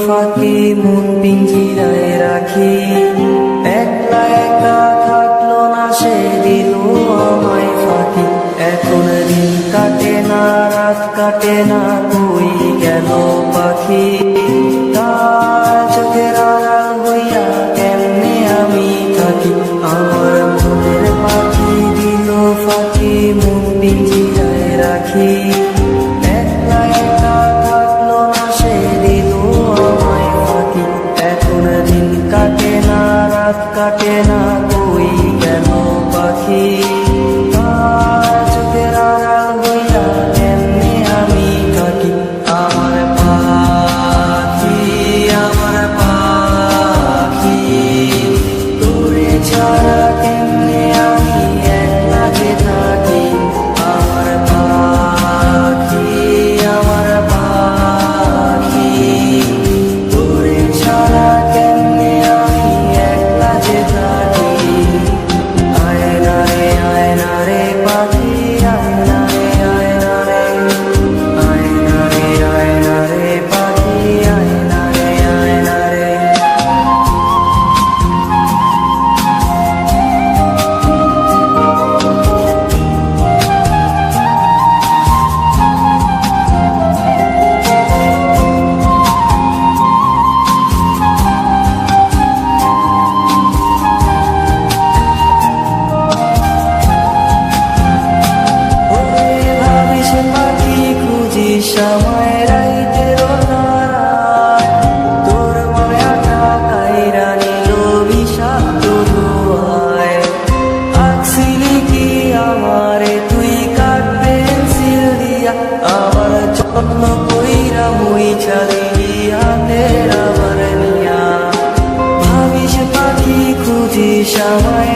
ফাঁকি মন পিঞ্জিরায় রাখি, একলা একা থাকলো না সে দিল আমায় ফাঁকি। এখন দিন কাটে না রাত কাটে না কই গেল পাখি, তার চোখের আড়াল হইয়া কেমনে আমি থাকি। আমার মনের পাখি দিল ফাঁকি মন পিঞ্জিরায় রাখি, একলা একা থাকলো না সে দিল আমায় ফাঁকি। এখন দিন কাটে না রাত কাটে না কই গেল পাখি, তার চোখের আড়াল হইয়া কেমনে আমি থাকি। আমার পাখি তোরে ছাড়া কেমনে আমি একলা যে থাকি। আমার পাখি তোরে ছাড়া কেমনে আমি একলা যে থাকি। আয়না রে পাখি আয়না রে পাখি আয়না রে। সময় রাইতের তারায় তোর মায়াটা কাইরা নিল বিষাক্ত ধোঁয়ায়। আঁকছিলি কি আমারে তুই কাঠ পেন্সিল দিয়া, আমার যত্ন কইরা মুইছা দিলি হাতের আবার নিয়া। ভাবিস পাখি খুঁজিস আমায়